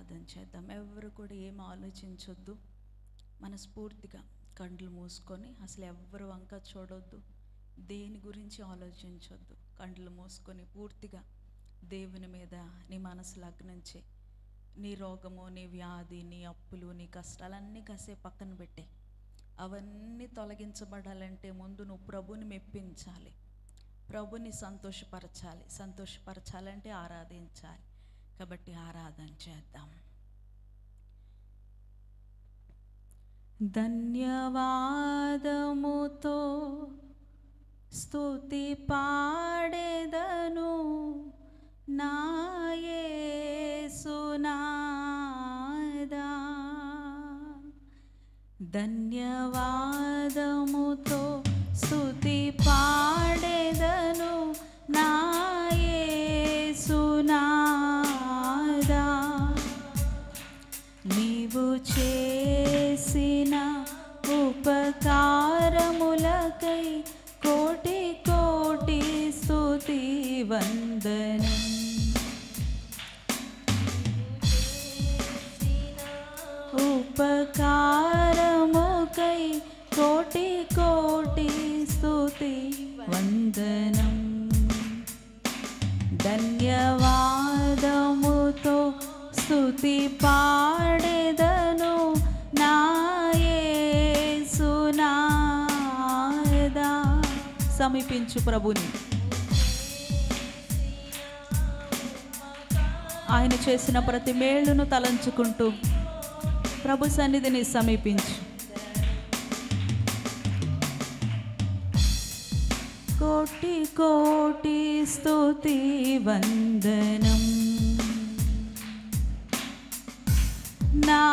ఆరాధన చేద్దాం. ఎవరు కూడా ఏం ఆలోచించొద్దు. మనస్ఫూర్తిగా కండ్లు మూసుకొని, అసలు ఎవరు వంక చూడొద్దు, దేని గురించి ఆలోచించొద్దు. కండ్లు మూసుకొని పూర్తిగా దేవుని మీద నీ మనసు లగ్నం చేయి. నీ రోగము, నీ వ్యాధి, నీ అప్పులు, నీ కష్టాలన్నీ కాసేపు పక్కన పెట్టే. అవన్నీ తొలగించబడాలంటే ముందు నువ్వు ప్రభుని మెప్పించాలి, ప్రభుని సంతోషపరచాలి. సంతోషపరచాలంటే ఆరాధించాలి. కాబట్టి ఆరాధన చేద్దాం. ధన్యవాదముతో స్తుతి పాడెదను నా యేసునాదా. ధన్యవాదముతో స్తుతి పాడెదను నా యేసునాదా. నీవు చేసిన ఉపకారములకై కోటి కోటి స్తుతి వందనం. ఉపకారముకై కోటి కోటి స్తుతి వందనం. ధన్యవాదముతో స్తుతి పాడెదను నా యేసునాదా. సమీపించు ప్రభుని. ఆయన చేసిన ప్రతి మేలును తలంచుకుంటూ ప్రభు సన్నిధిని సమీపించు. కోటి కోటి స్తుతి వందనం. నా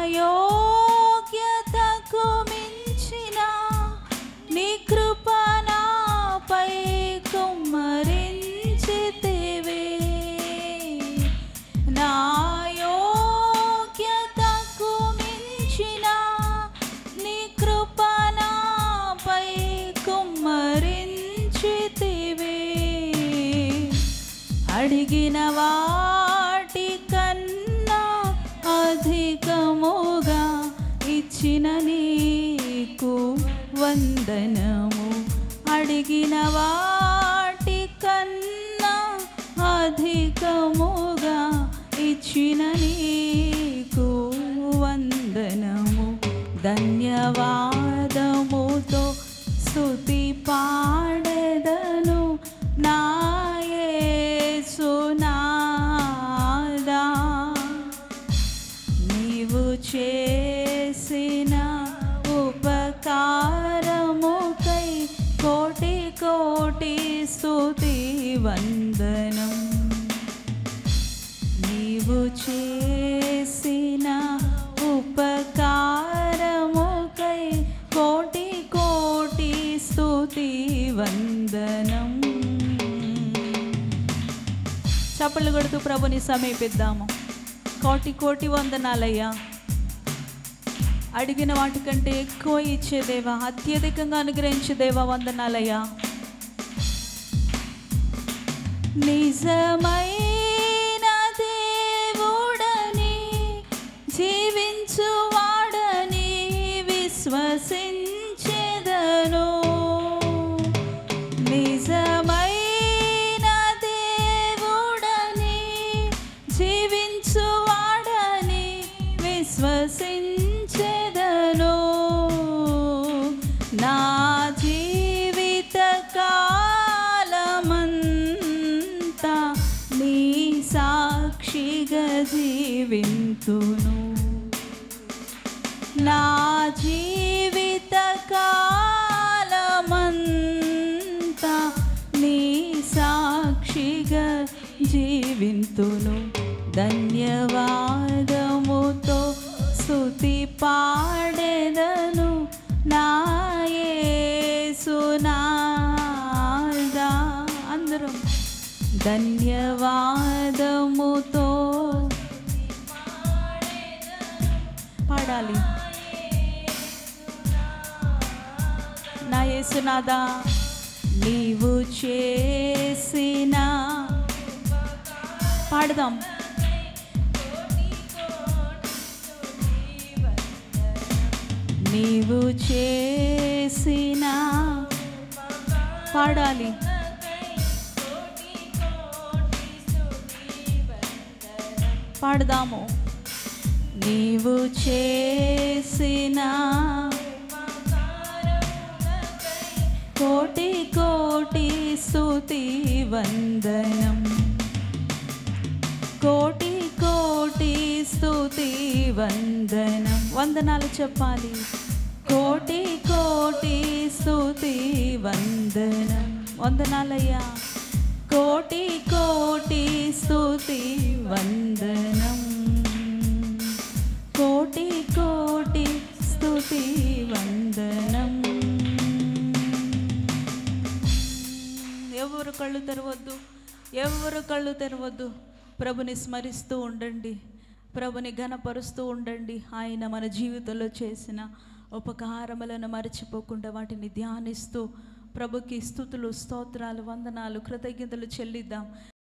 యోగ్యతకు మించిన నీ కృప నాపై కుమ్మరించితివే. నా యోగ్యతకు మించిన నీ కృప నాపై కుమ్మరించితివే. అడిగిన వాటి కన్నా అధికముగా ఇచ్చిన నీకు వందనము. అడిగిన వాటి కన్నా అధికముగా ఇచ్చిన నీకు వందనము. ధన్యవాదముతో స్తుతి పాడెదను నా యేసునాదా. నీవు చేసిన ఉపకారముకై కోటి కోటి స్తుతి వందనం. నీవు చేసిన ఉపకారముకై కోటి కోటి స్తుతి వందనం. చప్పట్లు కొడుతూ ప్రభుని సమీపిద్దాము. కోటి కోటి వందనాలయ్యా. అడిగిన వాటికంటే ఎక్కువ ఇచ్చే దేవా, అత్యధికంగా అనుగ్రహించే దేవా, వందనాలయ్యా. నిజమైన దేవుడని జీవించువాడని విశ్వసించెదను. నిజమైన దేవుడని జీవించువాడని విశ్వసించెదను. నా జీవిత కాలమంతా నీ సాక్షిగా జీవింతును. నా జీవిత కాలమంతా నీ సాక్షిగా జీవింతును. ధన్యవాదముతో స్తుతి పాడెదను నా యేసునాదా. అందరం ధన్యవాదముతో పాడాలి. నా యేసునాదా, నీవు చేసిన పాడదాం. నీవు చేసిన పాడాలి. పాడదాము. నీవు చేసిన కోటి కోటి స్తుతి వందనం, కోటి కోటి స్తుతి వందనం. వందనాలు చెప్పాలి. కోటి కోటి స్తుతి వందనం. వందనాలయ్యా. కోటి కోటి స్తుతి వందనం, కోటి కోటి స్తుతి వందనం. ఎవరు కళ్ళు తెరవద్దు, ఎవరు కళ్ళు తెరవద్దు. ప్రభుని స్మరిస్తూ ఉండండి, ప్రభుని ఘనపరుస్తూ ఉండండి. ఆయన మన జీవితంలో చేసిన ఉపకారములను మరచిపోకుండా వాటిని ధ్యానిస్తూ ప్రభుకి స్తుతులు, స్తోత్రాలు, వందనాలు, కృతజ్ఞతలు చెల్లిద్దాం.